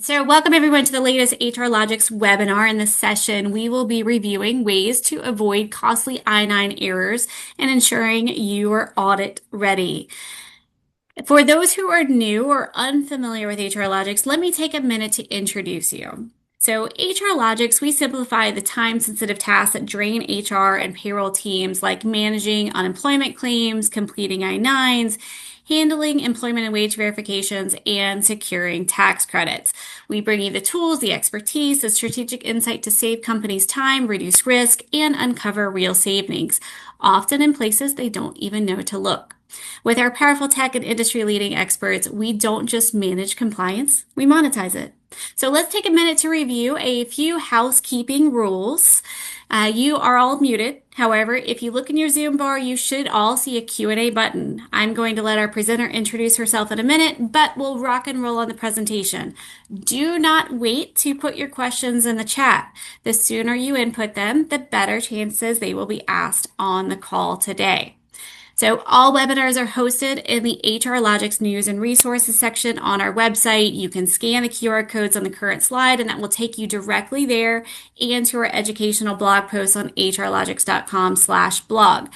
So, welcome everyone to the latest HRlogics webinar. In this session, we will be reviewing ways to avoid costly I-9 errors and ensuring you are audit ready. For those who are new or unfamiliar with HRlogics, let me take a minute to introduce you. So, HRlogics, we simplify the time-sensitive tasks that drain HR and payroll teams, like managing unemployment claims, completing I-9s, handling employment and wage verifications, and securing tax credits. We bring you the tools, the expertise, the strategic insight to save companies time, reduce risk, and uncover real savings, often in places they don't even know to look. With our powerful tech and industry leading experts, we don't just manage compliance, we monetize it. So let's take a minute to review a few housekeeping rules. You are all muted. However, if you look in your Zoom bar, you should all see a Q&A button. I'm going to let our presenter introduce herself in a minute, but we'll rock and roll on the presentation. Do not wait to put your questions in the chat. The sooner you input them, the better chances they will be asked on the call today. So all webinars are hosted in the HRlogics news and resources section on our website. You can scan the QR codes on the current slide and that will take you directly there and to our educational blog posts on hrlogics.com/blog.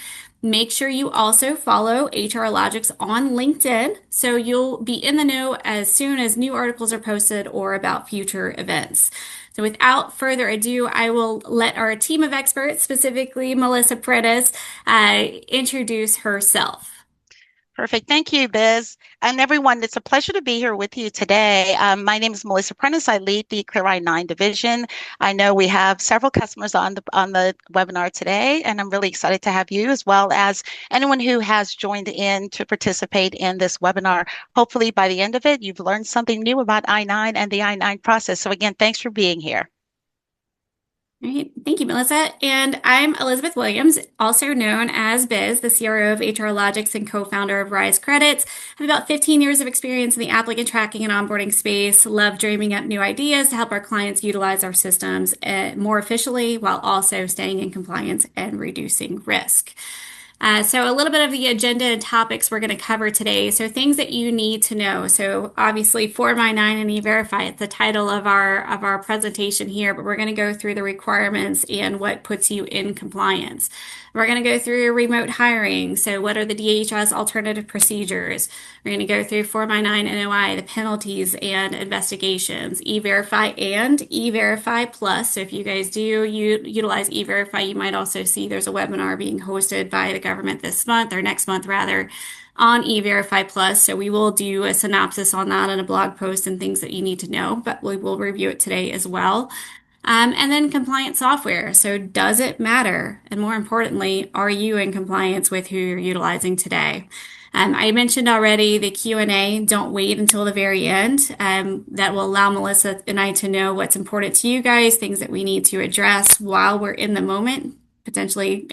Make sure you also follow HRlogics on LinkedIn so you'll be in the know as soon as new articles are posted or about future events. So without further ado, I will let our team of experts, specifically Melissa Prentice, introduce herself. Perfect. Thank you, Biz. And everyone, it's a pleasure to be here with you today. My name is Melissa Prentice. I lead the Clear I-9 division. I know we have several customers on the webinar today, and I'm really excited to have you as well as anyone who has joined in to participate in this webinar. Hopefully by the end of it, you've learned something new about I-9 and the I-9 process. So again, thanks for being here. All right. Thank you, Melissa. And I'm Elizabeth Williams, also known as Biz, the CRO of HRlogics and co-founder of Rise Credits. I have about 15 years of experience in the applicant tracking and onboarding space. Love dreaming up new ideas to help our clients utilize our systems more efficiently while also staying in compliance and reducing risk. So a little bit of the agenda and topics we're going to cover today. So things that you need to know. So obviously Form I-9 and EVerify, it's the title of our presentation here, but we're going to go through the requirements and what puts you in compliance. We're going to go through remote hiring. So what are the DHS Alternative Procedures? We're going to go through Form I-9 NOI, the penalties and investigations, EVerify and EVerify Plus. So if you guys do utilize EVerify, you might also see there's a webinar being hosted by the government this month or next month rather on EVerify Plus. So we will do a synopsis on that and a blog post and things that you need to know, but we will review it today as well. And then compliance software. So does it matter? And more importantly, are you in compliance with who you're utilizing today? I mentioned already the Q&A. Don't wait until the very end. That will allow Melissa and I to know what's important to you guys, things that we need to address while we're in the moment, potentially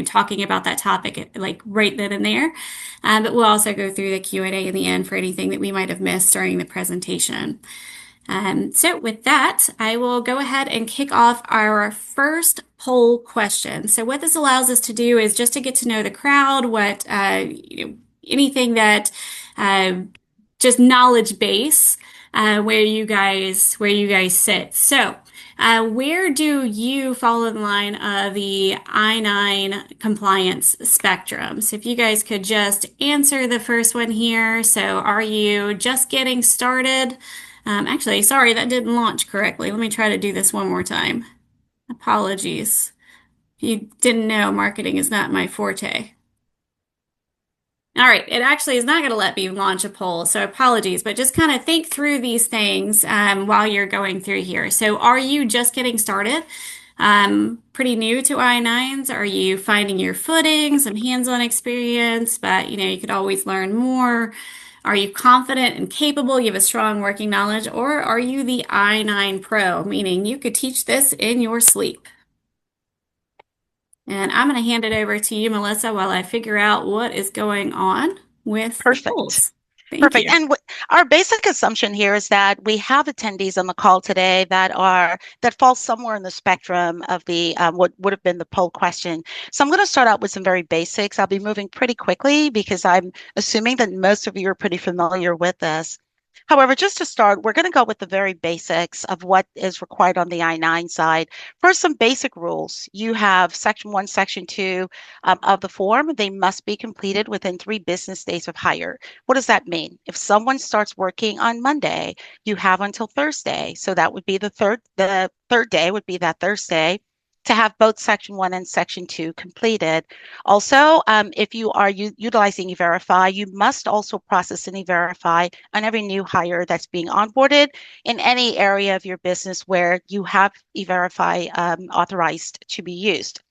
talking about that topic like right then and there. But we'll also go through the Q&A in the end for anything that we might have missed during the presentation. So with that, I will go ahead and kick off our first poll question. So what this allows us to do is just to get to know the crowd, what anything that just knowledge base where you guys sit. So where do you fall in line of the I-9 compliance spectrum? So if you guys could just answer the first one here. So are you just getting started? Actually, sorry, that didn't launch correctly. Let me try to do this one more time. Apologies. If you didn't know, marketing is not my forte. All right, it actually is not going to let me launch a poll, so apologies, but just kind of think through these things while you're going through here. So are you just getting started? Pretty new to I-9s? Are you finding your footing, some hands-on experience, but you could always learn more? Are you confident and capable? You have a strong working knowledge, or are you the I-9 pro, meaning you could teach this in your sleep? And I'm going to hand it over to you, Melissa, while I figure out what is going on with the polls. Thank you. And our basic assumption here is that we have attendees on the call today that fall somewhere in the spectrum of the what would have been the poll question. So I'm going to start out with some very basics. I'll be moving pretty quickly because I'm assuming that most of you are pretty familiar with this. However, just to start, we're going to go with the very basics of what is required on the I-9 side. First, some basic rules. You have Section 1, Section 2 of the form. They must be completed within 3 business days of hire. What does that mean? If someone starts working on Monday, you have until Thursday. So that would be the third day would be that Thursday to have both Section 1 and Section 2 completed. Also, if you are utilizing EVerify, you must also process an EVerify on every new hire that's being onboarded in any area of your business where you have EVerify authorized to be used.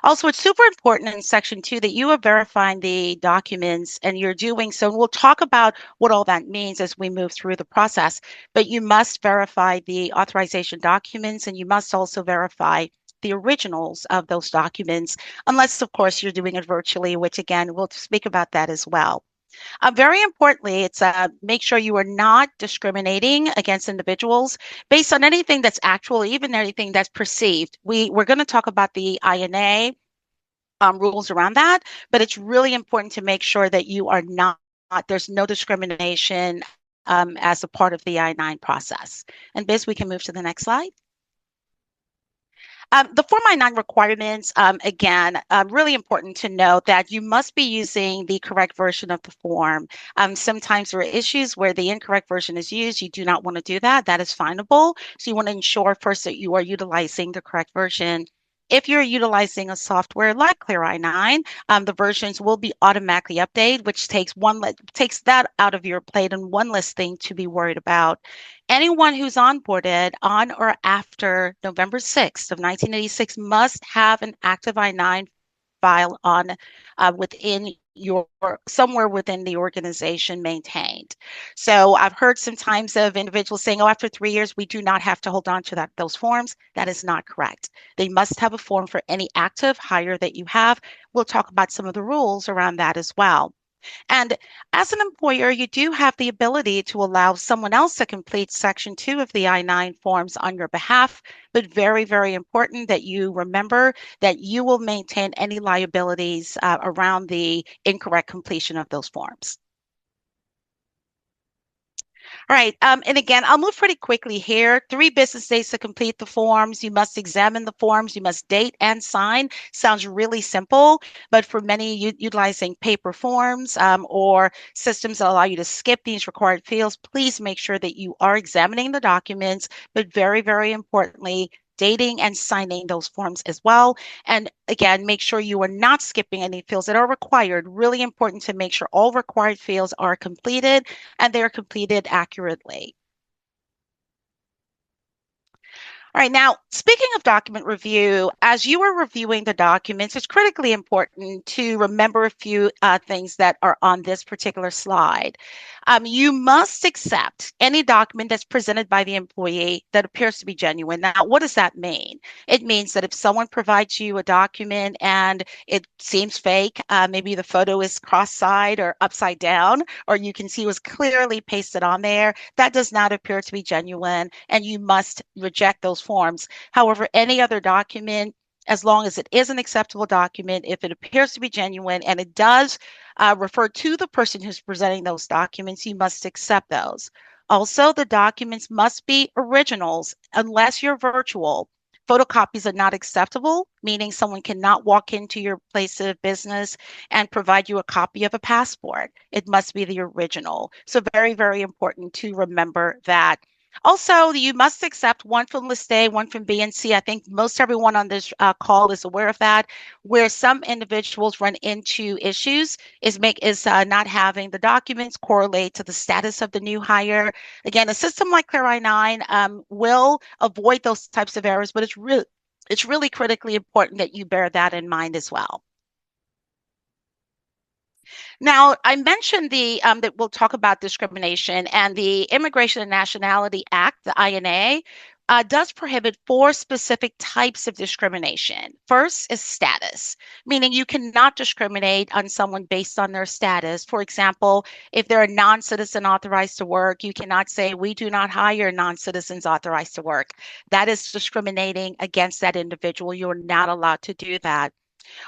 Also, it's super important in Section 2 that you are verifying the documents and you're doing so. And we'll talk about what all that means as we move through the process. But you must verify the authorization documents and you must also verify the originals of those documents, unless, of course, you're doing it virtually, which again, we'll speak about that as well. Very importantly, it's make sure you are not discriminating against individuals based on anything that's actual, even anything that's perceived. We're going to talk about the INA rules around that, but it's really important to make sure that you are not, there's no discrimination as a part of the I-9 process. And Biz, we can move to the next slide. The Form I-9 requirements, again, really important to note that you must be using the correct version of the form. Sometimes there are issues where the incorrect version is used. You do not want to do that. That is finable. So you want to ensure first that you are utilizing the correct version. If you're utilizing a software like Clear I-9, the versions will be automatically updated, which takes that out of your plate and one less thing to be worried about. Anyone who's onboarded on or after November 6th of 1986 must have an active I-9 file on within your somewhere within the organization maintained. So I've heard sometimes of individuals saying, oh, after 3 years, we do not have to hold on to those forms. That is not correct. They must have a form for any active hire that you have. We'll talk about some of the rules around that as well. And as an employer, you do have the ability to allow someone else to complete Section 2 of the I-9 forms on your behalf, but very, very important that you remember that you will maintain any liabilities around the incorrect completion of those forms. All right. And again, I'll move pretty quickly here. 3 business days to complete the forms. You must examine the forms. You must date and sign. Sounds really simple, but for many utilizing paper forms or systems that allow you to skip these required fields, please make sure that you are examining the documents, but very, very importantly, dating and signing those forms as well. And again, make sure you are not skipping any fields that are required. Really important to make sure all required fields are completed and they're completed accurately. All right, now speaking of document review, as you are reviewing the documents, it's critically important to remember a few things that are on this particular slide. You must accept any document that's presented by the employee that appears to be genuine. Now, what does that mean? It means that if someone provides you a document and it seems fake, maybe the photo is cross-side or upside down, or you can see it was clearly pasted on there, that does not appear to be genuine, and you must reject those forms. However, any other document, as long as it is an acceptable document, if it appears to be genuine and it does refer to the person who's presenting those documents, you must accept those. Also, the documents must be originals unless you're virtual. Photocopies are not acceptable, meaning someone cannot walk into your place of business and provide you a copy of a passport. It must be the original. So very, very important to remember that. Also, you must accept one from list A, one from B and C. I think most everyone on this call is aware of that. Where some individuals run into issues is not having the documents correlate to the status of the new hire. Again, a system like Clear I-9 will avoid those types of errors, but it's really critically important that you bear that in mind as well. Now, I mentioned that we'll talk about discrimination, and the Immigration and Nationality Act, the INA, does prohibit 4 specific types of discrimination. First is status, meaning you cannot discriminate on someone based on their status. For example, if they're a non-citizen authorized to work, you cannot say, we do not hire non-citizens authorized to work. That is discriminating against that individual. You're not allowed to do that.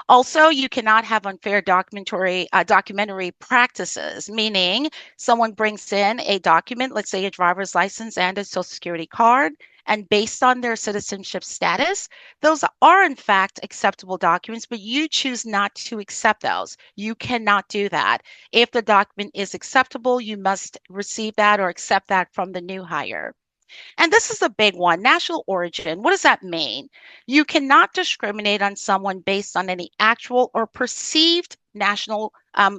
Also, you cannot have unfair documentary practices, meaning someone brings in a document, let's say a driver's license and a social security card, and based on their citizenship status, those are in fact acceptable documents, but you choose not to accept those. You cannot do that. If the document is acceptable, you must receive that or accept that from the new hire. And this is a big one, national origin. What does that mean? You cannot discriminate on someone based on any actual or perceived national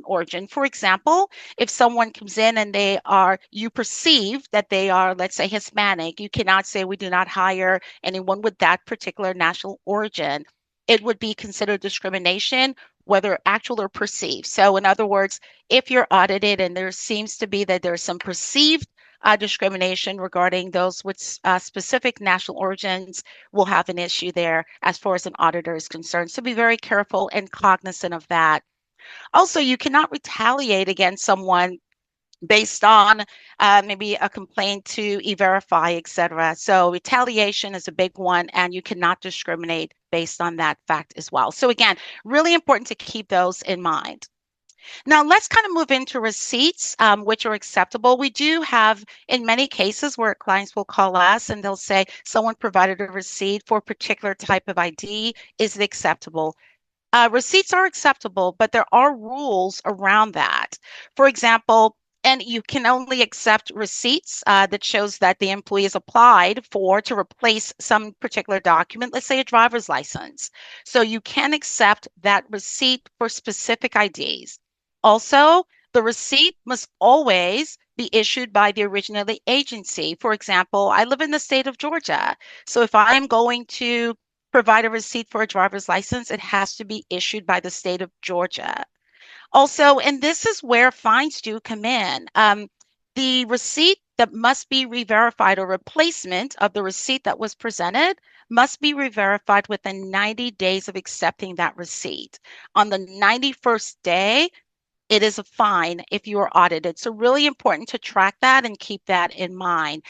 origin. For example, if someone comes in and you perceive that they are, let's say, Hispanic, you cannot say we do not hire anyone with that particular national origin. It would be considered discrimination, whether actual or perceived. So, in other words, if you're audited and there seems to be that there's some perceived discrimination regarding those with specific national origins, will have an issue there as far as an auditor is concerned. So be very careful and cognizant of that. Also, you cannot retaliate against someone based on maybe a complaint to EVerify, et cetera. So retaliation is a big one, and you cannot discriminate based on that fact as well. So again, really important to keep those in mind. Now, let's kind of move into receipts, which are acceptable. We do have, in many cases, where clients will call us and they'll say, someone provided a receipt for a particular type of ID. Is it acceptable? Receipts are acceptable, but there are rules around that. For example, and you can only accept receipts that shows that the employee has applied for to replace some particular document, let's say a driver's license. So you can accept that receipt for specific IDs. Also, the receipt must always be issued by the originating agency. For example, I live in the state of Georgia. So if I'm going to provide a receipt for a driver's license, it has to be issued by the state of Georgia. Also, and this is where fines do come in. The receipt that must be re-verified or replacement of the receipt that was presented must be re-verified within 90 days of accepting that receipt. On the 91st day, it is a fine if you are audited. So really important to track that and keep that in mind.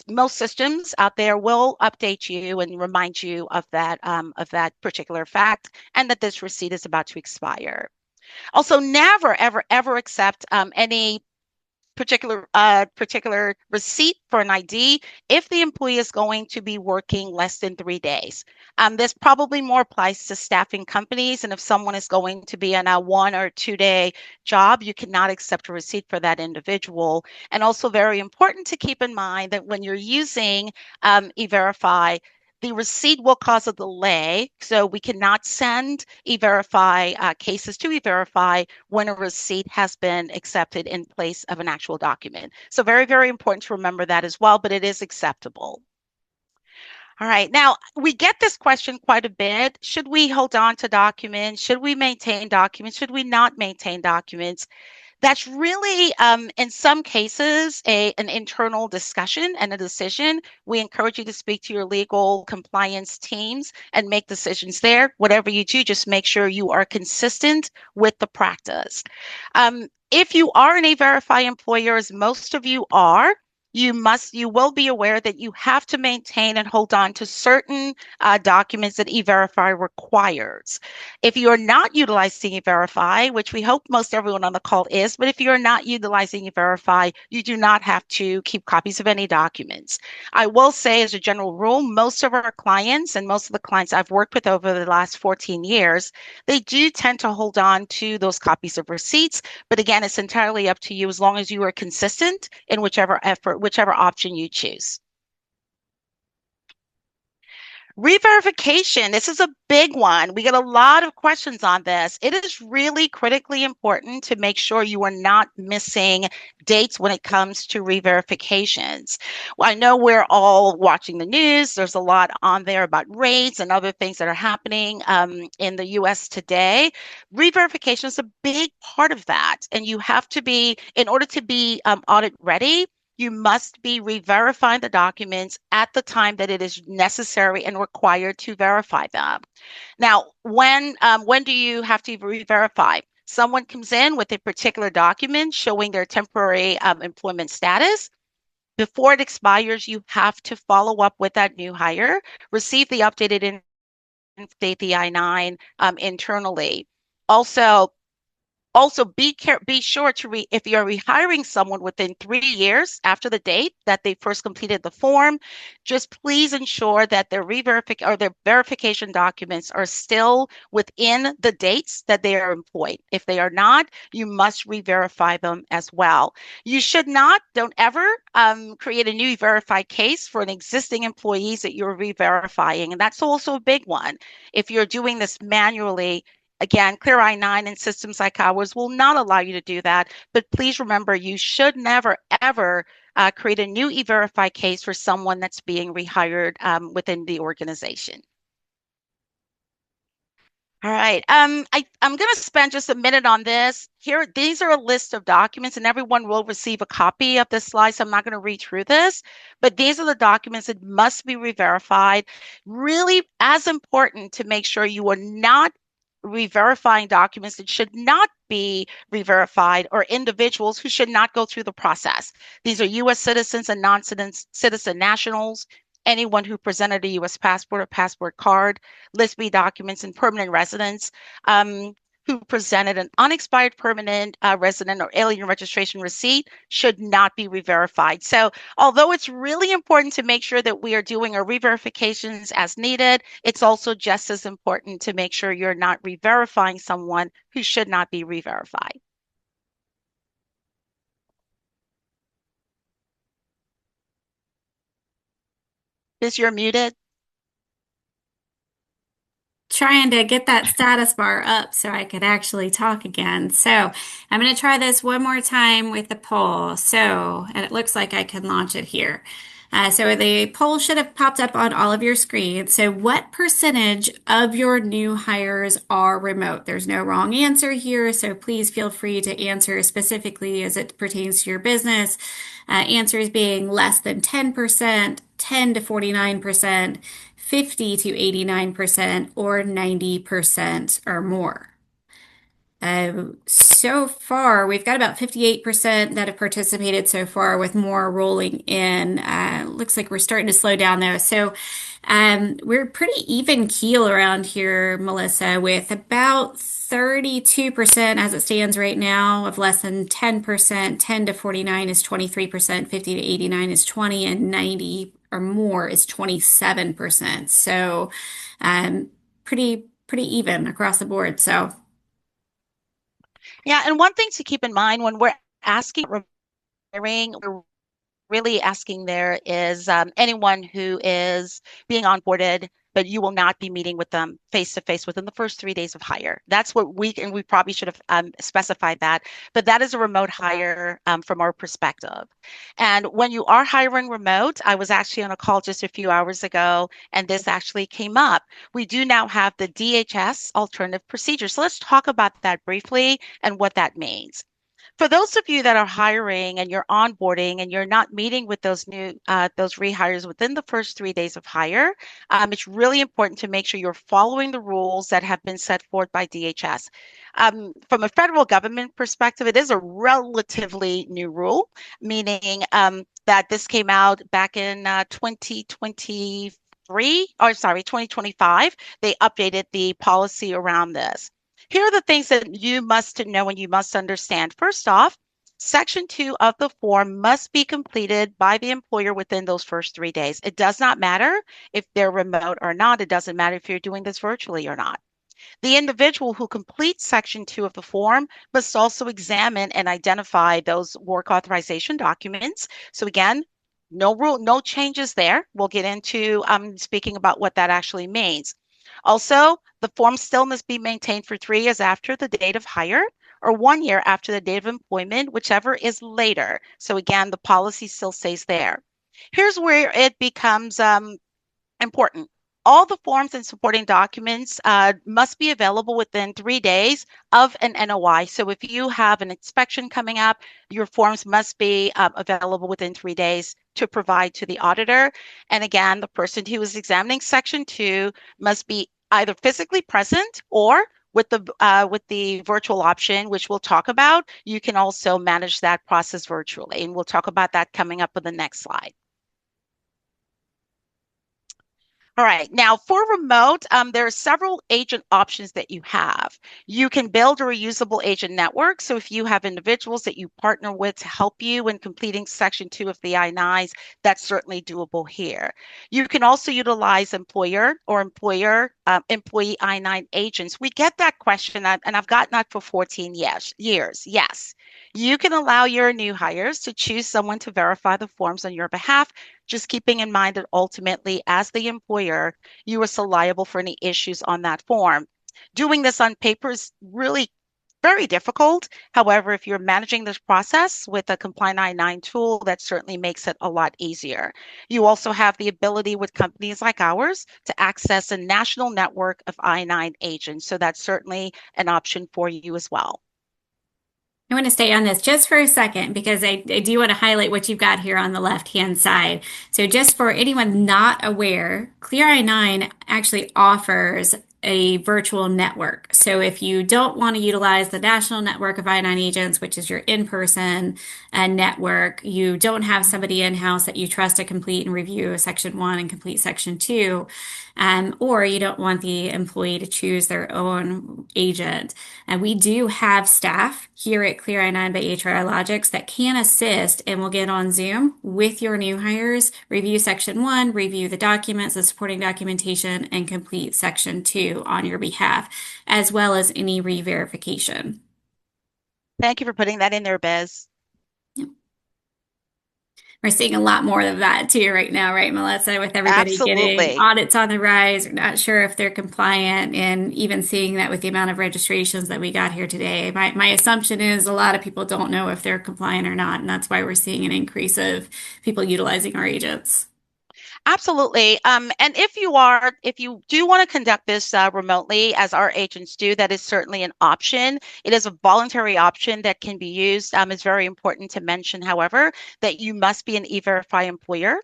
Most systems out there will update you and remind you of that particular fact and that this receipt is about to expire. Also, never, ever, ever accept any particular receipt for an ID if the employee is going to be working less than 3 days. This probably more applies to staffing companies, and if someone is going to be on a 1 or 2 day job, you cannot accept a receipt for that individual. And also very important to keep in mind that when you're using EVerify, the receipt will cause a delay, so we cannot send EVerify cases to EVerify when a receipt has been accepted in place of an actual document. So very, very important to remember that as well, but it is acceptable. All right, now we get this question quite a bit. Should we hold on to documents? Should we maintain documents? Should we not maintain documents? That's really, in some cases, an internal discussion and a decision. We encourage you to speak to your legal compliance teams and make decisions there. Whatever you do, just make sure you are consistent with the practice. If you are an EVerify employer, as most of you are, you will be aware that you have to maintain and hold on to certain documents that EVerify requires. If you are not utilizing EVerify, which we hope most everyone on the call is, but if you are not utilizing EVerify, you do not have to keep copies of any documents. I will say, as a general rule, most of our clients and most of the clients I've worked with over the last 14 years, they do tend to hold on to those copies of receipts. But again, it's entirely up to you as long as you are consistent in whichever option you choose. Reverification. This is a big one. We get a lot of questions on this. It is really critically important to make sure you are not missing dates when it comes to reverifications. Well, I know we're all watching the news. There's a lot on there about rates and other things that are happening in the US today. Reverification is a big part of that. And you have to be, in order to be audit ready, you must be re-verifying the documents at the time that it is necessary and required to verify them. Now, when do you have to re-verify? Someone comes in with a particular document showing their temporary employment status. Before it expires, you have to follow up with that new hire, receive the updated reinstate the I-9 internally. Also, be sure to if you're rehiring someone within 3 years after the date that they first completed the form, just please ensure that their their verification documents are still within the dates that they are employed. If they are not, you must re-verify them as well. You should not, don't ever create a new verify case for an existing employees that you're re-verifying. And that's also a big one. If you're doing this manually, again, Clear I-9 and systems like ours will not allow you to do that. But please remember, you should never, ever create a new EVerify case for someone that's being rehired within the organization. All right. I'm going to spend just a minute on this. Here, these are a list of documents, and everyone will receive a copy of this slide, so I'm not going to read through this. But these are the documents that must be re-verified. Really, as important to make sure you are not re-verifying documents that should not be re-verified or individuals who should not go through the process. These are U.S. citizens and non-citizen nationals, anyone who presented a U.S. passport or passport card, List B documents, and permanent residents who presented an unexpired permanent resident or alien registration receipt should not be re-verified. So although it's really important to make sure that we are doing our re-verifications as needed, it's also just as important to make sure you're not re-verifying someone who should not be re-verified. Liz, you're muted. Trying to get that status bar up so I could actually talk again. So I'm going to try this one more time with the poll. So, and it looks like I can launch it here. So the poll should have popped up on all of your screens. So what percentage of your new hires are remote? There's no wrong answer here, so please feel free to answer specifically as it pertains to your business. Answers being less than 10%, 10 to 49%, 50 to 89%, or 90% or more. So far, we've got about 58% that have participated so far, with more rolling in. Looks like we're starting to slow down though. So we're pretty even keel around here, Melissa, with about 32% as it stands right now of less than 10%. 10 to 49 is 23%, 50 to 89 is 20, and 90 or more is 27%. So pretty even across the board. So Yeah, and one thing to keep in mind when we're asking hiring, we're really asking there is anyone who is being onboarded, but you will not be meeting with them face to face within the first 3 days of hire. That's what and we probably should have specified that, but that is a remote hire from our perspective. And when you are hiring remote, I was actually on a call just a few hours ago, and this actually came up. We do now have the DHS Alternative Procedure. So let's talk about that briefly and what that means. For those of you that are hiring and you're onboarding and you're not meeting with those rehires within the first 3 days of hire, it's really important to make sure you're following the rules that have been set forth by DHS. From a federal government perspective, it is a relatively new rule, meaning that this came out back in 2025. They updated the policy around this. Here are the things that you must know and you must understand. First off, Section 2 of the form must be completed by the employer within those first 3 days. It does not matter if they're remote or not. It doesn't matter if you're doing this virtually or not. The individual who completes Section 2 of the form must also examine and identify those work authorization documents. So again, no changes there. We'll get into speaking about what that actually means. Also, the form still must be maintained for 3 years after the date of hire or 1 year after the date of employment, whichever is later. So again, the policy still stays there. Here's where it becomes important. All the forms and supporting documents must be available within 3 days of an NOI. So if you have an inspection coming up, your forms must be available within 3 days to provide to the auditor. And again, the person who is examining Section 2 must be either physically present or with the virtual option, which we'll talk about, you can also manage that process virtually. And we'll talk about that coming up in the next slide. All right. Now, for remote, there are several agent options that you have. You can build a reusable agent network. So, if you have individuals that you partner with to help you in completing Section 2 of the I-9s, that's certainly doable here. You can also utilize employer or employee I-9 agents. We get that question, and I've gotten that for 14 years. Yes. You can allow your new hires to choose someone to verify the forms on your behalf, just keeping in mind that ultimately, as the employer, you are still liable for any issues on that form. Doing this on paper is really very difficult. However, if you're managing this process with a compliant I-9 tool, that certainly makes it a lot easier. You also have the ability with companies like ours to access a national network of I-9 agents. So that's certainly an option for you as well. I want to stay on this just for a second because I do want to highlight what you've got here on the left-hand side. So just for anyone not aware, Clear I-9 actually offers a virtual network. So if you don't want to utilize the national network of I-9 agents, which is your in-person network, you don't have somebody in-house that you trust to complete and review Section 1 and complete Section 2, or you don't want the employee to choose their own agent. And we do have staff here at Clear I-9 by HRlogics that can assist and will get on Zoom with your new hires, review Section 1, review the documents, the supporting documentation, and complete Section 2 on your behalf, as well as any re-verification. Thank you for putting that in there, Biz. We're seeing a lot more of that too right now, right, Melissa? With everybody getting Absolutely. audits on the rise, we're not sure if they're compliant, and even seeing that with the amount of registrations that we got here today. My assumption is a lot of people don't know if they're compliant or not, and that's why we're seeing an increase of people utilizing our agents. Absolutely. And if you do want to conduct this remotely, as our agents do, that is certainly an option. It is a voluntary option that can be used. It's very important to mention, however, that you must be an EVerify employer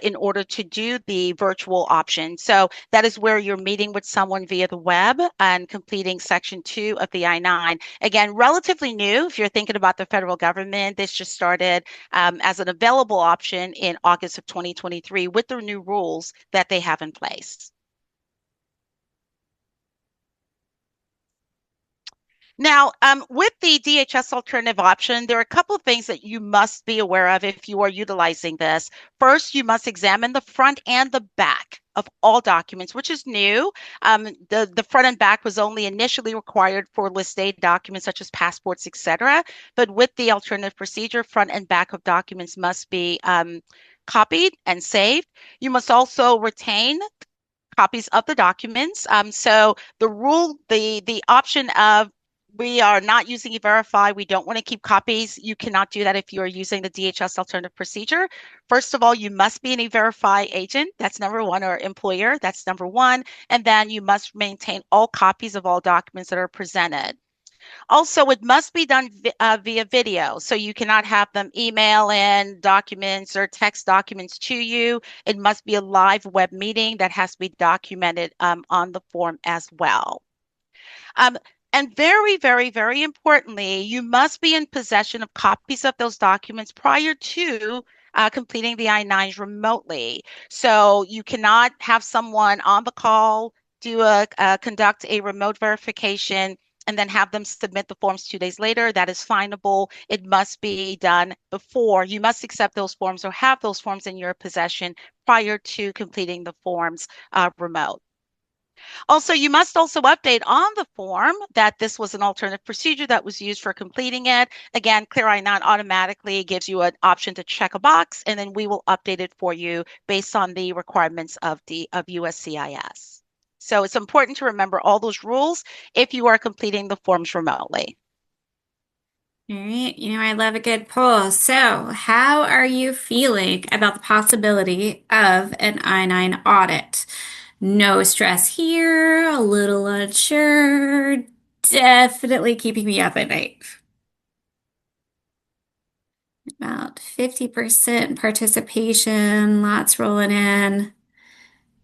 in order to do the virtual option. So that is where you're meeting with someone via the web and completing Section 2 of the I-9. Again, relatively new. If you're thinking about the federal government, this just started as an available option in August of 2023 with the new rules that they have in place. Now, with the DHS alternative option, there are a couple of things that you must be aware of if you are utilizing this. First, you must examine the front and the back of all documents, which is new. The front and back was only initially required for list A documents such as passports, etc. But with the alternative procedure, front and back of documents must be copied and saved. You must also retain copies of the documents. So the option of we are not using E-Verify. We don't want to keep copies. You cannot do that if you are using the DHS Alternative Procedure. First of all, you must be an E-Verify agent. That's number one, or employer. That's number one. And then you must maintain all copies of all documents that are presented. Also, it must be done via video. So you cannot have them email in documents or text documents to you. It must be a live web meeting that has to be documented on the form as well. Um, and very, very, very importantly, you must be in possession of copies of those documents prior to completing the I-9s remotely. So you cannot have someone on the call conduct a remote verification and then have them submit the forms 2 days later. That is finable. It must be done before. You must accept those forms or have those forms in your possession prior to completing the forms remote. Also, you must also update on the form that this was an alternative procedure that was used for completing it. Again, Clear I-9 automatically gives you an option to check a box, and then we will update it for you based on the requirements of USCIS. So it's important to remember all those rules if you are completing the forms remotely. All right, I love a good poll. So, how are you feeling about the possibility of an I-9 audit? No stress here, a little unsure, definitely keeping me up at night. About 50% participation, lots rolling in.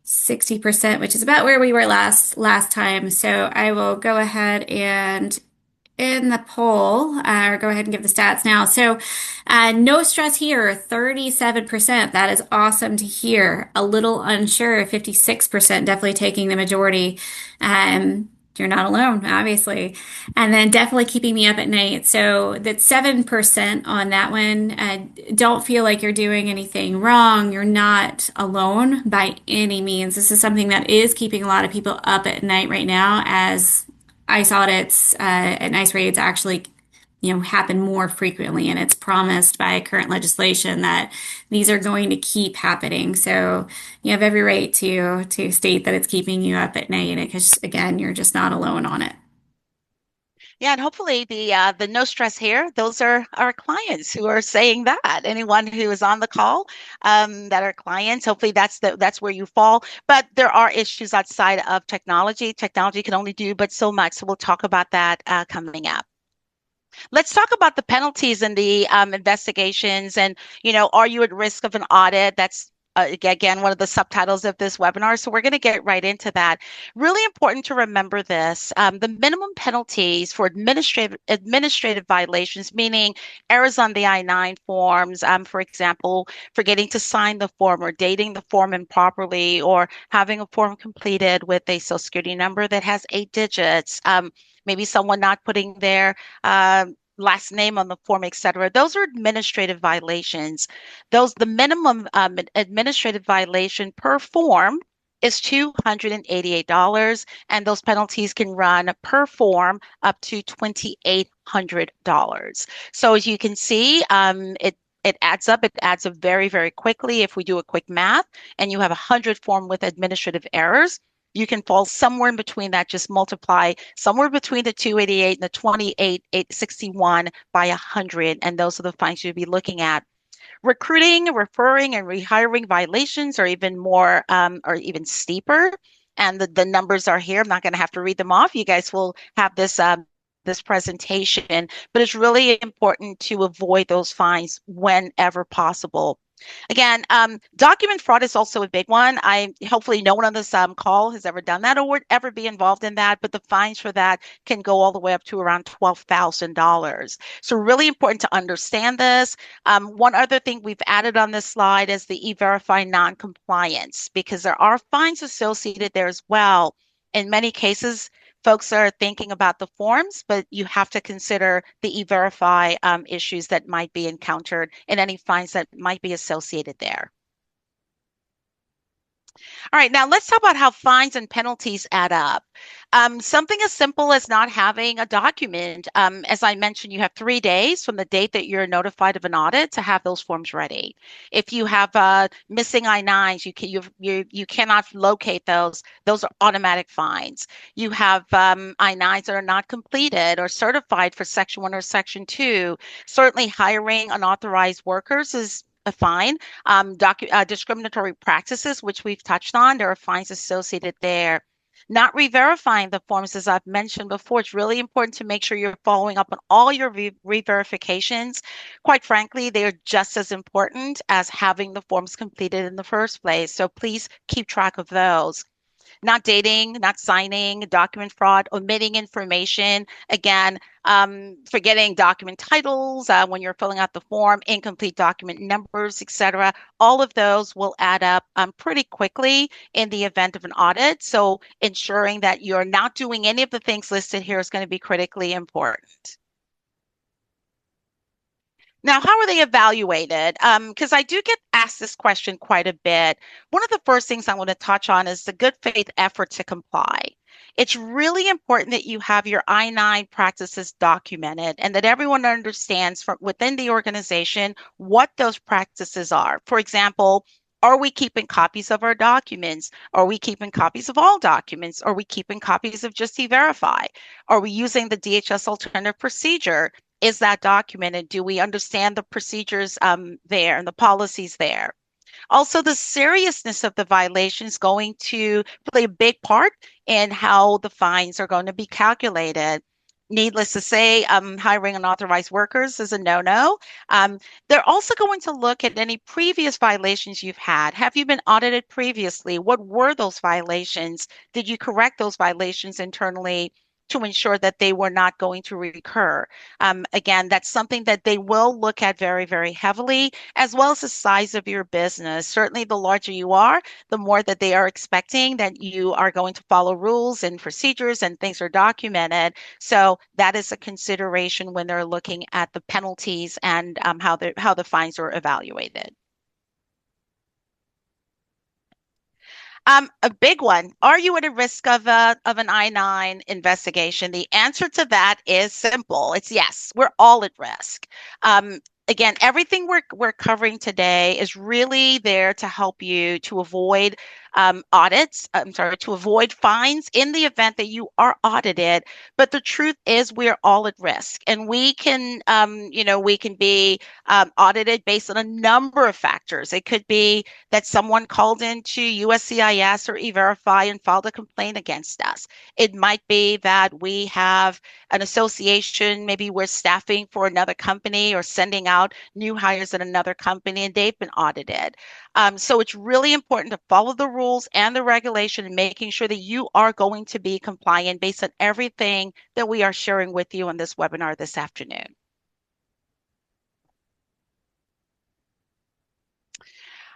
60%, which is about where we were last time. So I will go ahead and in the poll, or go ahead and give the stats now. So, no stress here, 37%. That is awesome to hear. A little unsure, 56%, definitely taking the majority. You're not alone, obviously. And then definitely keeping me up at night. So that's 7% on that one. Don't feel like you're doing anything wrong. You're not alone by any means. This is something that is keeping a lot of people up at night right now as ICE audits and ICE raids actually, happen more frequently, and it's promised by current legislation that these are going to keep happening. So you have every right to state that it's keeping you up at night because, again, you're just not alone on it. Yeah, and hopefully the no stress here, those are our clients who are saying that. Anyone who is on the call that are clients, hopefully that's where you fall. But there are issues outside of technology. Technology can only do but so much. So we'll talk about that coming up. Let's talk about the penalties and the investigations. And, are you at risk of an audit? That's again one of the subtitles of this webinar. So we're going to get right into that. Really important to remember this. The minimum penalties for administrative violations, meaning errors on the I-9 forms, for example, forgetting to sign the form or dating the form improperly, or having a form completed with a social security number that has 8 digits. Maybe someone not putting their last name on the form, etc. Those are administrative violations. The minimum administrative violation per form is $288, and those penalties can run per form up to $2,800. So as you can see, it adds up. It adds up very, very quickly. If we do a quick math and you have 100 form with administrative errors, you can fall somewhere in between that. Just multiply somewhere between the 288 and the 28,861 by 100. And those are the fines you'll be looking at. Recruiting, referring, and rehiring violations are even more, or even steeper. And the numbers are here. I'm not going to have to read them off. You guys will have this presentation, but it's really important to avoid those fines whenever possible. Again, document fraud is also a big one. Hopefully no one on this call has ever done that or would ever be involved in that, but the fines for that can go all the way up to around $12,000. So really important to understand this. One other thing we've added on this slide is the EVerify non-compliance, because there are fines associated there as well. In many cases, folks are thinking about the forms, but you have to consider the EVerify issues that might be encountered and any fines that might be associated there. All right, now let's talk about how fines and penalties add up. Something as simple as not having a document. As I mentioned, you have 3 days from the date that you're notified of an audit to have those forms ready. If you have missing I-9s, you cannot locate those. Those are automatic fines. You have I-9s that are not completed or certified for Section 1 or Section 2. Certainly hiring unauthorized workers is a fine. Discriminatory practices, which we've touched on, there are fines associated there. Not re-verifying the forms, as I've mentioned before, it's really important to make sure you're following up on all your re-verifications. Quite frankly, they are just as important as having the forms completed in the first place. So please keep track of those. Not dating, not signing, document fraud, omitting information. Again, forgetting document titles when you're filling out the form, incomplete document numbers, etc. All of those will add up pretty quickly in the event of an audit. So ensuring that you're not doing any of the things listed here is going to be critically important. Now, how are they evaluated? Because I do get asked this question quite a bit. One of the first things I want to touch on is the good faith effort to comply. It's really important that you have your I-9 practices documented and that everyone understands from within the organization what those practices are. For example, are we keeping copies of our documents? Are we keeping copies of all documents? Are we keeping copies of just E-Verify? Are we using the DHS Alternative Procedure? Is that documented? Do we understand the procedures there and the policies there? Also, the seriousness of the violation is going to play a big part in how the fines are going to be calculated. Needless to say, hiring unauthorized workers is a no-no. They're also going to look at any previous violations you've had. Have you been audited previously? What were those violations? Did you correct those violations internally to ensure that they were not going to recur. Again, that's something that they will look at very, very heavily, as well as the size of your business. Certainly, the larger you are, the more that they are expecting that you are going to follow rules and procedures and things are documented. So that is a consideration when they're looking at the penalties and how the fines are evaluated. A big one. Are you at a risk of an I-9 investigation? The answer to that is simple. It's yes. We're all at risk. Again, everything we're covering today is really there to help you to avoid audits. I'm sorry, to avoid fines in the event that you are audited. But the truth is, we're all at risk, and we can be audited based on a number of factors. It could be that someone called into USCIS or EVerify and filed a complaint against us. It might be that we have an association, maybe we're staffing for another company or sending out new hires at another company and they've been audited. So it's really important to follow the rules and the regulation and making sure that you are going to be compliant based on everything that we are sharing with you on this webinar this afternoon.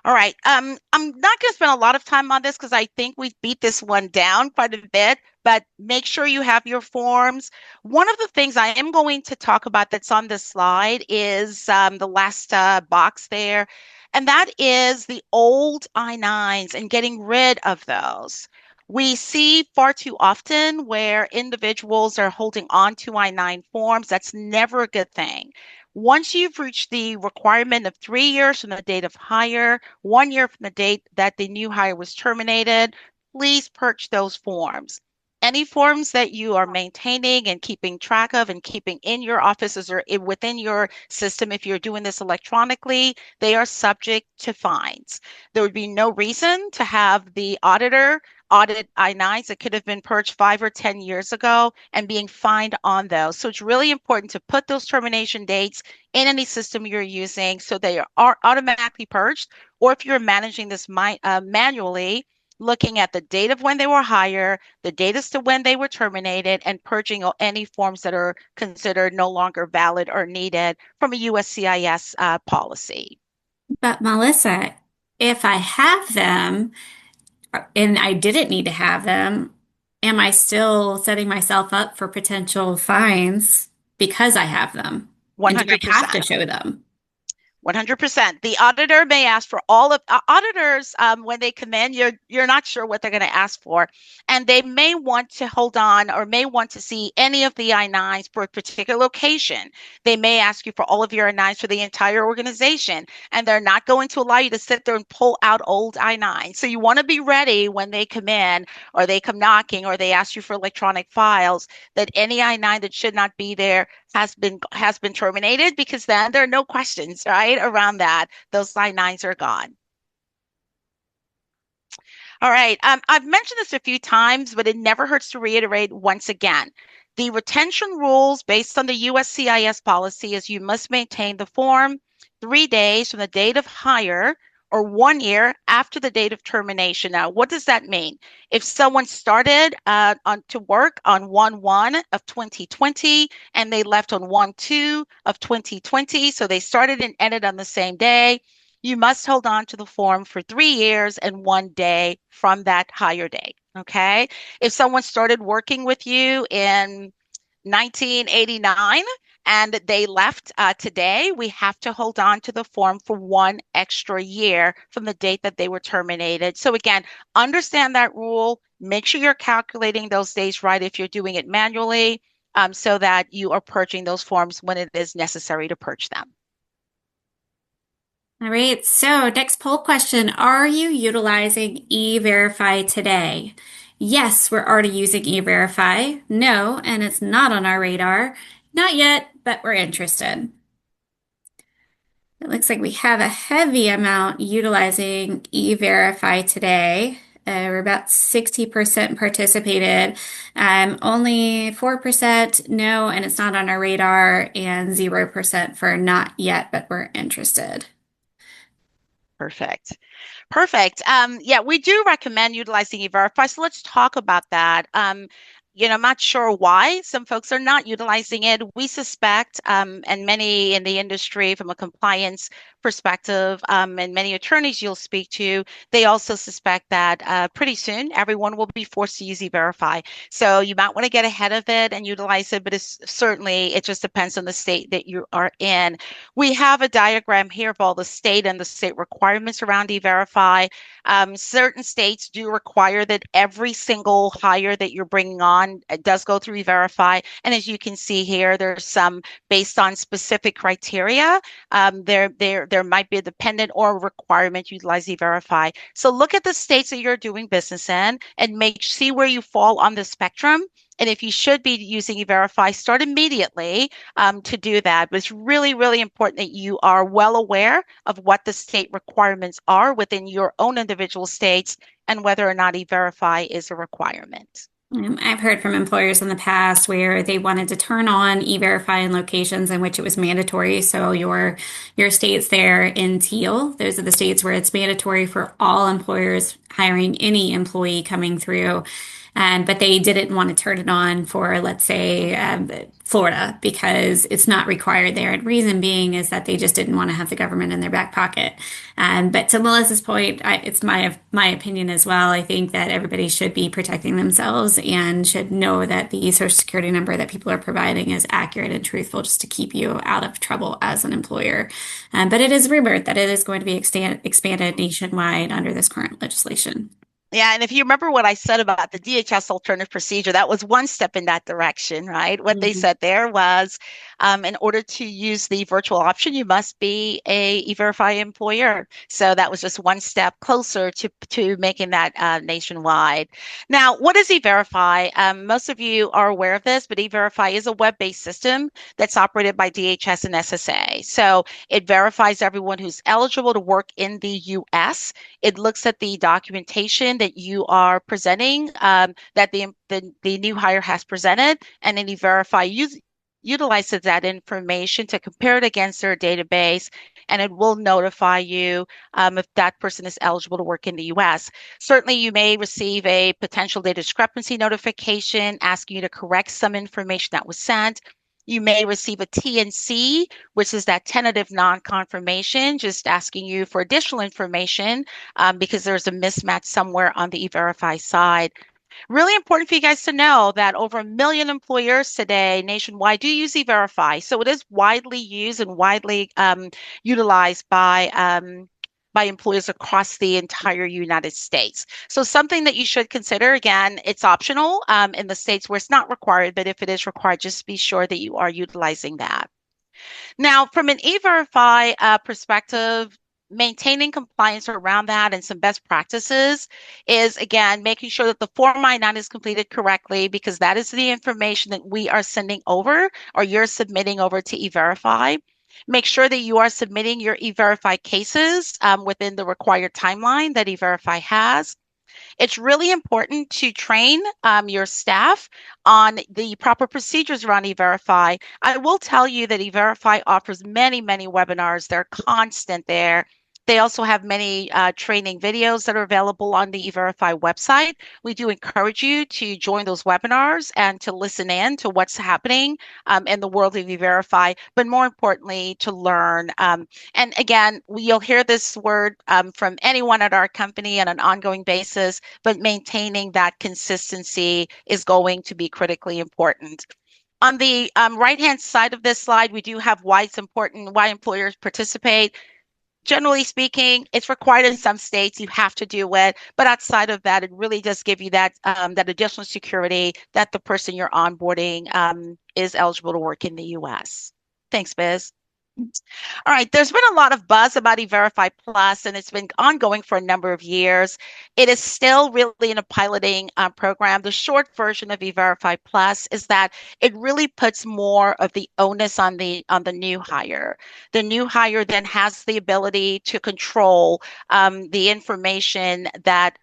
All right. I'm not going to spend a lot of time on this because I think we beat this one down quite a bit, but make sure you have your forms. One of the things I am going to talk about that's on this slide is the last box there, and that is the old I-9s and getting rid of those. We see far too often where individuals are holding on to I-9 forms. That's never a good thing. Once you've reached the requirement of 3 years from the date of hire, 1 year from the date that the new hire was terminated, please purge those forms. Any forms that you are maintaining and keeping track of and keeping in your offices or within your system, if you're doing this electronically, they are subject to fines. There would be no reason to have the auditor audit I-9s that could have been purged 5 or 10 years ago and being fined on those. So it's really important to put those termination dates in any system you're using so they are automatically purged. Or if you're managing this manually, looking at the date of when they were hired, the date as to when they were terminated, and purging any forms that are considered no longer valid or needed from a USCIS policy. But Melissa, if I have them and I didn't need to have them, am I still setting myself up for potential fines because I have them? And do I have 100%. to show them? 100%. The auditor may ask for all of auditors when they come in. You're not sure what they're going to ask for, and they may want to hold on or may want to see any of the I-9s for a particular location. They may ask you for all of your I-9s for the entire organization, and they're not going to allow you to sit there and pull out old I-9s. So you want to be ready when they come in or they come knocking or they ask you for electronic files that any I-9 that should not be there has been terminated, because then there are no questions, right, around that. Those I-9s are gone. All right. I've mentioned this a few times, but it never hurts to reiterate once again. The retention rules based on the USCIS policy is you must maintain the form 3 days from the date of hire or 1 year after the date of termination. Now, what does that mean? If someone started to work on 1/1 of 2020 and they left on 1/2 of 2020, so they started and ended on the same day, you must hold on to the form for 3 years and 1 day from that hire date. Okay. If someone started working with you in 1989 and they left today, we have to hold on to the form for 1 extra year from the date that they were terminated. So again, understand that rule. Make sure you're calculating those days right if you're doing it manually, so that you are purging those forms when it is necessary to purge them. All right, so next poll question. Are you utilizing EVerify today? Yes, we're already using EVerify. No, and it's not on our radar. Not yet, but we're interested. It looks like we have a heavy amount utilizing EVerify today. We're about 60% participated. Only 4% no, and it's not on our radar, and 0% for not yet, but we're interested. Perfect. Perfect. Yeah, we do recommend utilizing E-Verify. So let's talk about that. I'm not sure why some folks are not utilizing it. We suspect, and many in the industry from a compliance perspective, and many attorneys you'll speak to, they also suspect that pretty soon everyone will be forced to use E-Verify. So you might want to get ahead of it and utilize it, but it just depends on the state that you are in. We have a diagram here of all the state and the state requirements around E-Verify. Certain states do require that every single hire that you're bringing on does go through E-Verify. And as you can see here, there's some based on specific criteria. There might be a dependent or a requirement to utilize E-Verify. So look at the states that you're doing business in and see where you fall on the spectrum. And if you should be using E-Verify, start immediately to do that. But it's really, really important that you are well aware of what the state requirements are within your own individual states and whether or not E-Verify is a requirement. I've heard from employers in the past where they wanted to turn on E-Verify in locations in which it was mandatory. So your states there in teal, those are the states where it's mandatory for all employers hiring any employee coming through. But they didn't want to turn it on for, let's say, Florida because it's not required there. And reason being is that they just didn't want to have the government in their back pocket. But to Melissa's point, it's my opinion as well. I think that everybody should be protecting themselves and should know that the Social Security number that people are providing is accurate and truthful just to keep you out of trouble as an employer. But it is rumored that it is going to be expanded nationwide under this current legislation. Yeah, and if you remember what I said about the DHS Alternative Procedure, that was one step in that direction, right? What they Mhm. said there was, in order to use the virtual option, you must be a E-Verify employer. So that was just one step closer to making that nationwide. Now, what is E-Verify? Most of you are aware of this, but E-Verify is a web-based system that's operated by DHS and SSA. So it verifies everyone who's eligible to work in the U.S. It looks at the documentation that you are presenting, that the new hire has presented, and then E-Verify utilizes that information to compare it against their database, and it will notify you if that person is eligible to work in the U.S. Certainly, you may receive a potential data discrepancy notification asking you to correct some information that was sent. You may receive a TNC, which is that tentative non-confirmation, just asking you for additional information because there's a mismatch somewhere on the E-Verify side. Really important for you guys to know that over 1 million employers today nationwide do use E-Verify. So it is widely used and widely utilized by employers across the entire United States. So something that you should consider, again, it's optional in the states where it's not required, but if it is required, just be sure that you are utilizing that. Now, from an E-Verify perspective, maintaining compliance around that and some best practices is, again, making sure that the Form I-9 is completed correctly because that is the information that we are sending over or you're submitting over to E-Verify. Make sure that you are submitting your E-Verify cases within the required timeline that E-Verify has. It's really important to train your staff on the proper procedures around E-Verify. I will tell you that E-Verify offers many, many webinars. They're constant there. They also have many training videos that are available on the E-Verify website. We do encourage you to join those webinars and to listen in to what's happening in the world of E-Verify, but more importantly, to learn. And again, you'll hear this word from anyone at our company on an ongoing basis, but maintaining that consistency is going to be critically important. On the right-hand side of this slide, we do have why it's important, why employers participate. Generally speaking, it's required in some states. You have to do it, but outside of that, it really does give you that that additional security that the person you're onboarding is eligible to work in the U.S. Thanks, Biz. All right, there's been a lot of buzz about E-Verify Plus, and it's been ongoing for a number of years. It is still really in a piloting program. The short version of E-Verify Plus is that it really puts more of the onus on the new hire. The new hire then has the ability to control the information that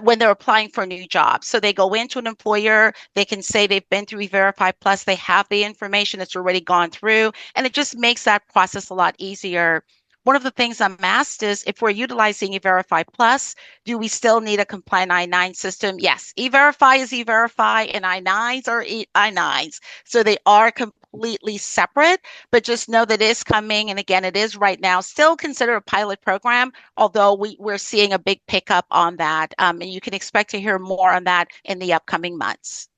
when they're applying for a new job. So they go into an employer, they can say they've been through E-Verify Plus, they have the information that's already gone through, and it just makes that process a lot easier. one of the things I'm asked is if we're utilizing EVerify Plus, do we still need a compliant I-9 system? Yes, EVerify is EVerify and I-9s are I-9s. So they are completely separate, but just know that it is coming. And again, it is right now still considered a pilot program, although we're seeing a big pickup on that. And you can expect to hear more on that in the upcoming months.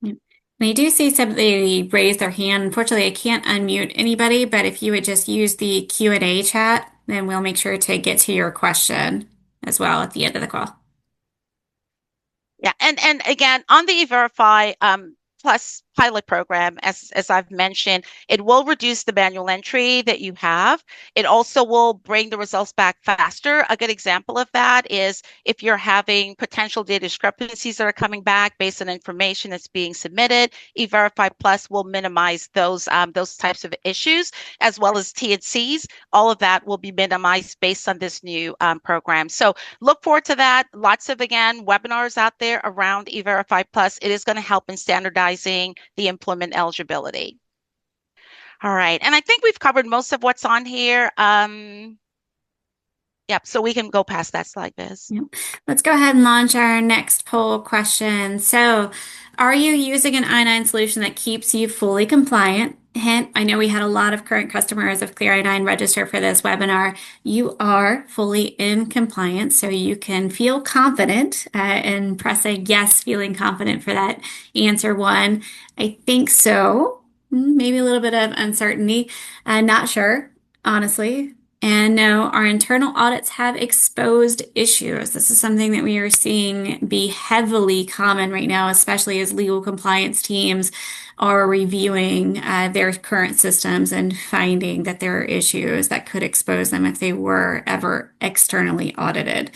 Yep. I do see somebody raise their hand. Unfortunately, I can't unmute anybody, but if you would just use the Q&A chat, then we'll make sure to get to your question as well at the end of the call. Yeah, and again, on the E-Verify Plus pilot program, as I've mentioned, it will reduce the manual entry that you have. It also will bring the results back faster. A good example of that is if you're having potential data discrepancies that are coming back based on information that's being submitted, E-Verify Plus will minimize those types of issues, as well as T&Cs. All of that will be minimized based on this new program. So look forward to that. Lots of, again, webinars out there around EVerify Plus. It is going to help in standardizing the employment eligibility. All right. And I think we've covered most of what's on here. Yep. So we can go past that slide, Biz. Yep. Let's go ahead and launch our next poll question. So, are you using an I-9 solution that keeps you fully compliant? Hint, I know we had a lot of current customers of Clear I-9 register for this webinar. You are fully in compliance, so you can feel confident in pressing yes, feeling confident for that answer one. I think so. Maybe a little bit of uncertainty. Not sure, honestly. And no, our internal audits have exposed issues. This is something that we are seeing be heavily common right now, especially as legal compliance teams are reviewing their current systems and finding that there are issues that could expose them if they were ever externally audited.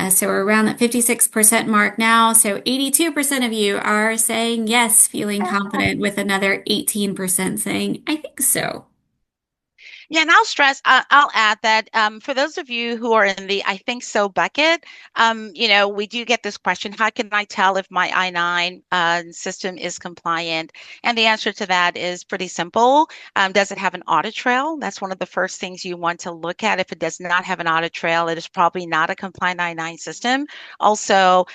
So we're around that 56% mark now. So 82% of you are saying yes, feeling confident, with another 18% saying, I think so. Yeah, and I'll add that for those of you who are in the I think so bucket, we do get this question, how can I tell if my I-9 system is compliant? And the answer to that is pretty simple. Does it have an audit trail? That's one of the first things you want to look at. If it does not have an audit trail, it is probably not a compliant I-9 system. Also,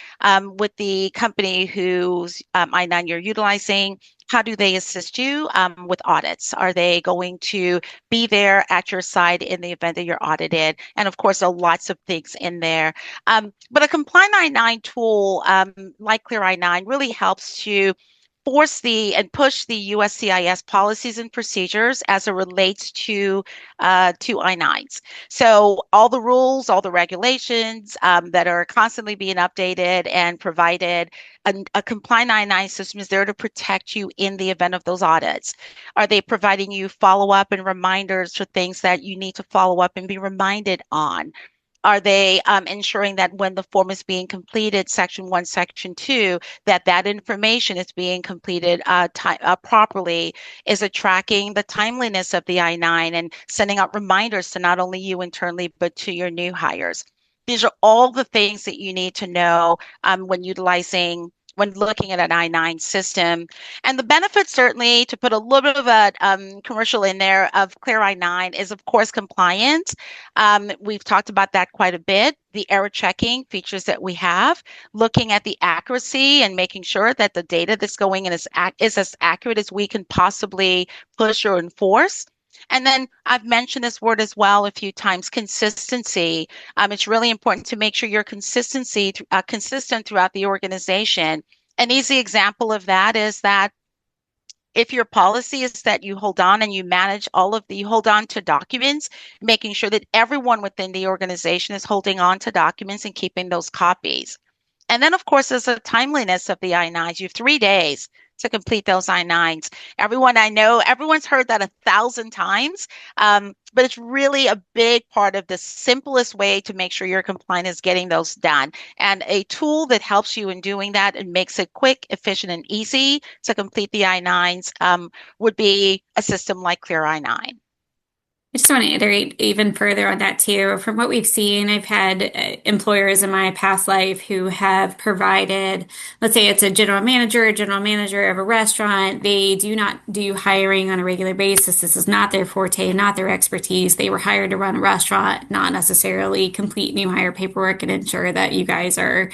with the company whose I-9 you're utilizing, how do they assist you with audits? Are they going to be there at your side in the event that you're audited? And of course, there are lots of things in there. But a compliant I-9 tool like Clear I-9 really helps to force and push the USCIS policies and procedures as it relates to I-9s. So all the rules, all the regulations that are constantly being updated and provided, a compliant I-9 system is there to protect you in the event of those audits. Are they providing you follow-up and reminders for things that you need to follow up and be reminded on? Are they ensuring that when the form is being completed, section 1, section 2, that information is being completed properly? Is it tracking the timeliness of the I-9 and sending out reminders to not only you internally, but to your new hires? These are all the things that you need to know when looking at an I-9 system. And the benefits, certainly, to put a little bit of a commercial in there, of Clear I-9 is, of course, compliance. We've talked about that quite a bit. The error checking features that we have, looking at the accuracy and making sure that the data that's going in is as accurate as we can possibly push or enforce. And then I've mentioned this word as well a few times, consistency. It's really important to make sure you're consistent throughout the organization. An easy example of that is that if your policy is that you hold on and you hold on to documents, making sure that everyone within the organization is holding on to documents and keeping those copies. And then, of course, there's the timeliness of the I-9s. You have 3 days to complete those I-9s. I know everyone's heard that 1,000 times, but it's really a big part of the simplest way to make sure your compliant is getting those done. And a tool that helps you in doing that and makes it quick, efficient, and easy to complete the I-9s would be a system like Clear I-9. I just want to iterate even further on that too. From what we've seen, I've had employers in my past life who have provided, let's say it's a general manager of a restaurant. They do not do hiring on a regular basis. This is not their forte, not their expertise. They were hired to run a restaurant, not necessarily complete new hire paperwork and ensure that you guys are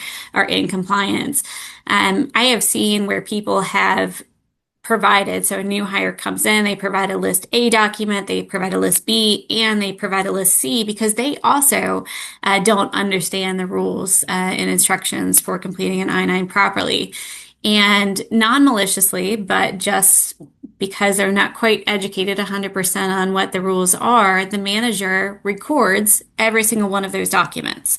in compliance. I have seen where people have provided. So a new hire comes in, they provide a list A document, they provide a list B, and they provide a list C because they also don't understand the rules and instructions for completing an I-9 properly. And non-maliciously, but just because they're not quite educated 100% on what the rules are, the manager records every single one of those documents.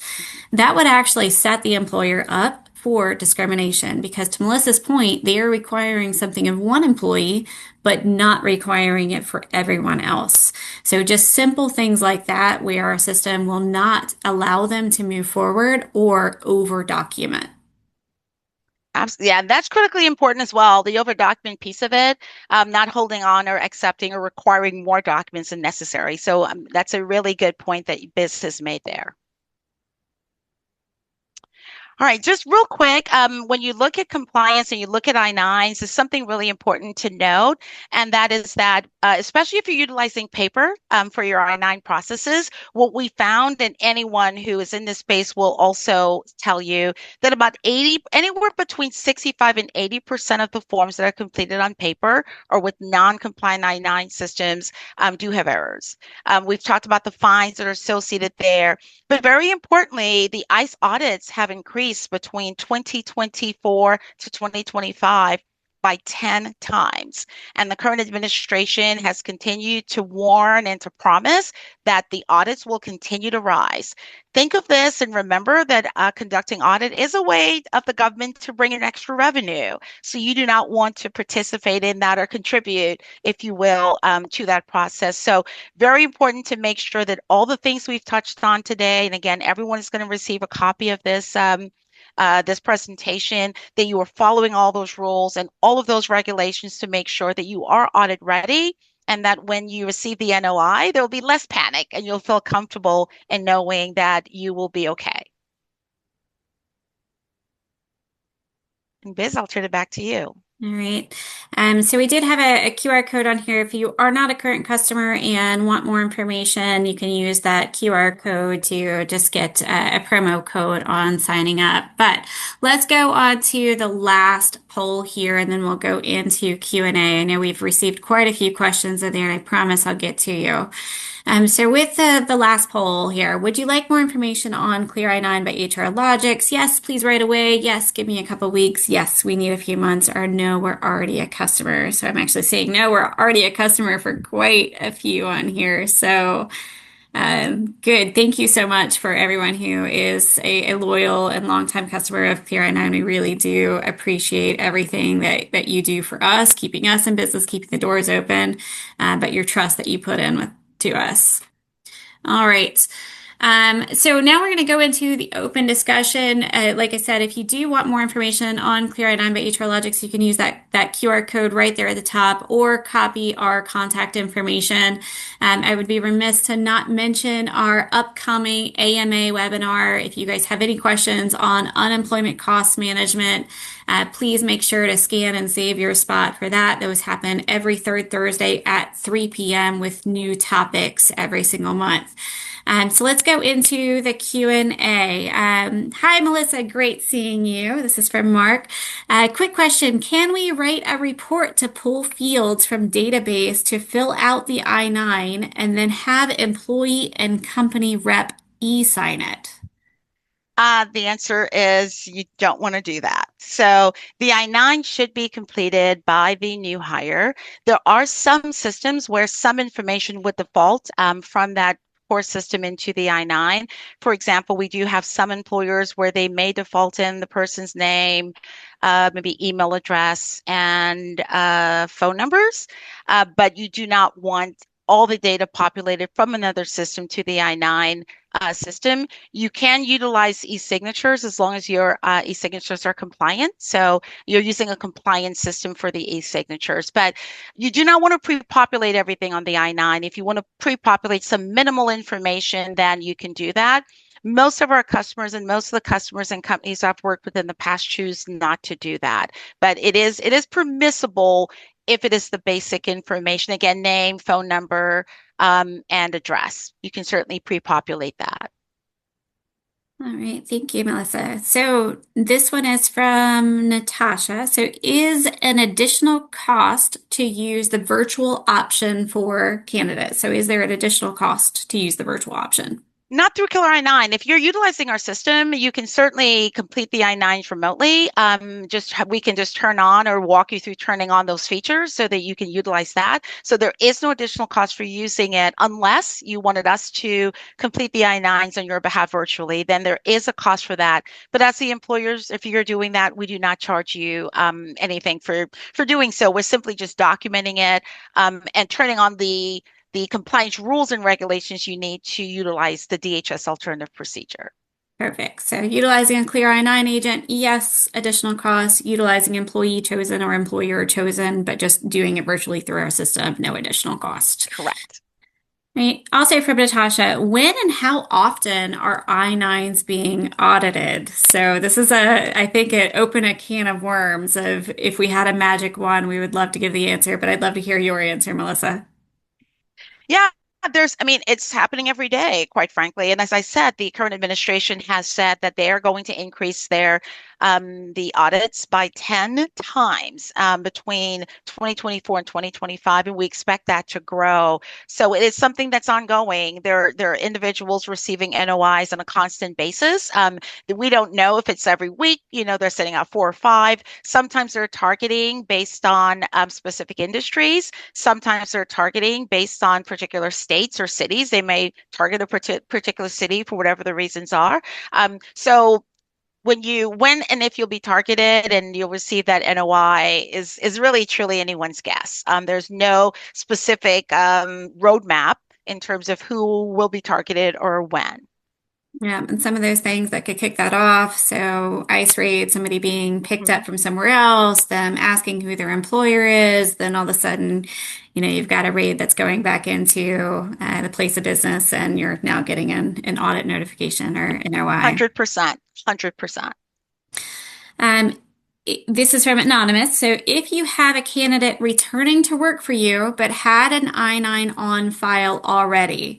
That would actually set the employer up for discrimination because, to Melissa's point, they are requiring something of one employee, but not requiring it for everyone else. So, just simple things like that, where our system will not allow them to move forward or over document. Absolutely. Yeah, that's critically important as well. The over document piece of it, not holding on or accepting or requiring more documents than necessary. So that's a really good point that Biz has made there. All right, just real quick, when you look at compliance and you look at I-9s, there's something really important to note, and that is that, especially if you're utilizing paper for your I-9 processes, what we found, and anyone who is in this space will also tell you that about 80, anywhere between 65 and 80% of the forms that are completed on paper or with non-compliant I-9 systems do have errors. We've talked about the fines that are associated there. But very importantly, the ICE audits have increased between 2024 to 2025 by 10 times. And the current administration has continued to warn and to promise that the audits will continue to rise. Think of this and remember that conducting audit is a way of the government to bring in extra revenue. So you do not want to participate in that or contribute, if you will, to that process. So very important to make sure that all the things we've touched on today, and again, everyone is going to receive a copy of this presentation, that you are following all those rules and all of those regulations to make sure that you are audit ready, and that when you receive the NOI, there will be less panic and you'll feel comfortable in knowing that you will be okay. And Biz, I'll turn it back to you. All right. So we did have a QR code on here. If you are not a current customer and want more information, you can use that QR code to just get a promo code on signing up. But let's go on to the last poll here, and then we'll go into Q&A. I know we've received quite a few questions in there, and I promise I'll get to you. So with the last poll here, would you like more information on Clear I-9 by HRlogics? Yes, please right away. Yes, give me a couple weeks. Yes, we need a few months. Or no, we're already a customer. So I'm actually saying no, we're already a customer for quite a few on here. So good. Thank you so much for everyone who is a loyal and longtime customer of Clear I-9. We really do appreciate everything that you do for us, keeping us in business, keeping the doors open, but your trust that you put in to us. All right. So now we're going to go into the open discussion. Like I said, if you do want more information on Clear I-9 by HRlogics, you can use that QR code right there at the top or copy our contact information. I would be remiss to not mention our upcoming AMA webinar. If you guys have any questions on unemployment cost management, please make sure to scan and save your spot for that. Those happen every third Thursday at 3 p.m. with new topics every single month. So let's go into the Q&A. Hi, Melissa. Great seeing you. This is from Mark. Quick question. Can we write a report to pull fields from database to fill out the I-9 and then have employee and company rep e-sign it? The answer is you don't want to do that. So the I-9 should be completed by the new hire. There are some systems where some information would default from that core system into the I-9. For example, we do have some employers where they may default in the person's name, maybe email address and phone numbers, but you do not want all the data populated from another system to the I-9 system. You can utilize e-signatures as long as your e-signatures are compliant. So you're using a compliant system for the e-signatures, but you do not want to pre-populate everything on the I-9. If you want to pre-populate some minimal information, then you can do that. Most of our customers and most of the customers and companies I've worked with in the past choose not to do that. But it is permissible if it is the basic information. Again, name, phone number, and address. You can certainly pre-populate that. All right, thank you, Melissa. So this one is from Natasha. So is an additional cost to use the virtual option for candidates? So is there an additional cost to use the virtual option? Not through Killer I-9. If you're utilizing our system, you can certainly complete the I-9s remotely. We can just turn on or walk you through turning on those features so that you can utilize that. So there is no additional cost for using it unless you wanted us to complete the I-9s on your behalf virtually. Then there is a cost for that. But as the employers, if you're doing that, we do not charge you anything for doing so. We're simply just documenting it and turning on the compliance rules and regulations you need to utilize the DHS Alternative Procedure. Perfect. So utilizing a clear I-9 agent, yes, additional costs. Utilizing employee chosen or employer chosen, but just doing it virtually through our system, no additional cost. Correct. Right. Also from Natasha, when and how often are I-9s being audited? So this is I think it opened a can of worms of if we had a magic wand, we would love to give the answer, but I'd love to hear your answer, Melissa. Yeah, I mean, it's happening every day, quite frankly. And as I said, the current administration has said that they are going to increase the audits by 10 times between 2024 and 2025, and we expect that to grow. So it is something that's ongoing. There are individuals receiving NOIs on a constant basis. We don't know if it's every week. They're sending out 4 or 5. Sometimes they're targeting based on specific industries. Sometimes they're targeting based on particular states or cities. They may target a particular city for whatever the reasons are. So when and if you'll be targeted and you'll receive that NOI is really truly anyone's guess. There's no specific roadmap in terms of who will be targeted or when. Yeah, and some of those things that could kick that off. So ICE raid, somebody being picked Mhm. up from somewhere else, them asking who their employer is, then all of a sudden, you've got a raid that's going back into the place of business and you're now getting an audit notification or NOI. 100%. 100%. Um, this is from Anonymous. So if you have a candidate returning to work for you, but had an I-9 on file already,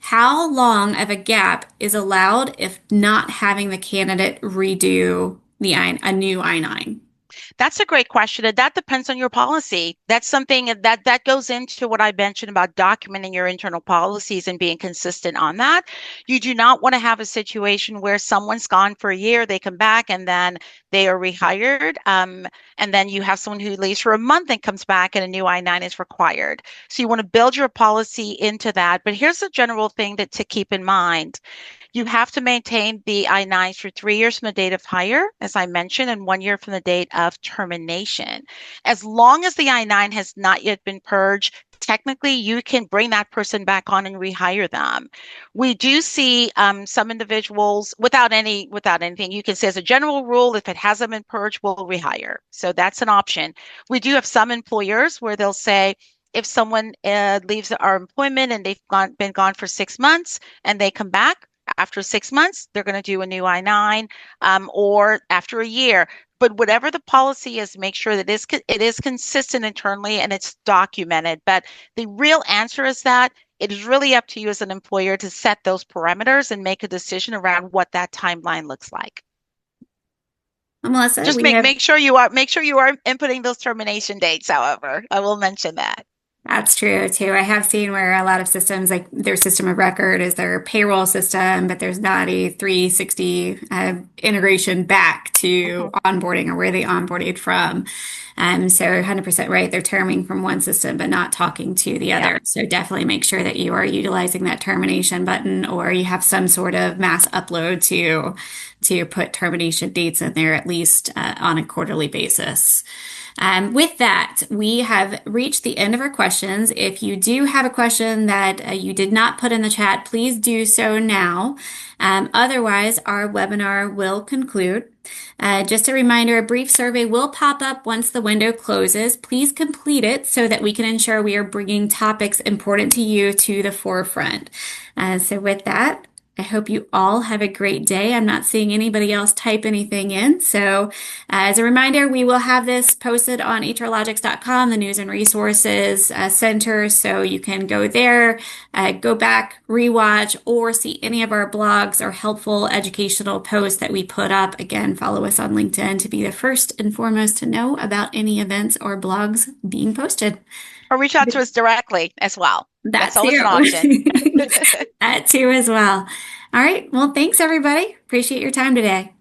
how long of a gap is allowed if not having the candidate redo a new I-9? That's a great question, and that depends on your policy. That's something that goes into what I mentioned about documenting your internal policies and being consistent on that. You do not want to have a situation where someone's gone for a year, they come back, and then they are rehired, and then you have someone who leaves for a month and comes back, and a new I-9 is required. So you want to build your policy into that. But here's a general thing to keep in mind. You have to maintain the I-9s for 3 years from the date of hire, as I mentioned, and 1 year from the date of termination. As long as the I-9 has not yet been purged, technically you can bring that person back on and rehire them. We do see some individuals without anything. You can say as a general rule, if it hasn't been purged, we'll rehire. So that's an option. We do have some employers where they'll say, if someone leaves our employment and been gone for 6 months and they come back, after 6 months, they're going to do a new I-9 or after a year. But whatever the policy is, make sure that it is consistent internally and it's documented. But the real answer is that it is really up to you as an employer to set those parameters and make a decision around what that timeline looks like. Well, Melissa, Just we have make sure you are inputting those termination dates, however. I will mention that. That's true too. I have seen where a lot of systems, like their system of record is their payroll system, but there's not a 360 integration back to Mhm. onboarding or where they onboarded from. So 100% right. They're terming from one system, but not talking to the Yeah. other. So definitely make sure that you are utilizing that termination button or you have some sort of mass upload to put termination dates in there at least on a quarterly basis. With that, we have reached the end of our questions. If you do have a question that you did not put in the chat, please do so now. Otherwise, our webinar will conclude. Just a reminder, a brief survey will pop up once the window closes. Please complete it so that we can ensure we are bringing topics important to you to the forefront. So with that, I hope you all have a great day. I'm not seeing anybody else type anything in. So, as a reminder, we will have this posted on HRlogics.com, the News and Resources Center. So you can go there, go back, rewatch, or see any of our blogs or helpful educational posts that we put up. Again, follow us on LinkedIn to be the first and foremost to know about any events or blogs being posted. Or reach out to us directly as well. That That's always an too. option. That too as well. All right. Well, thanks everybody. Appreciate your time today.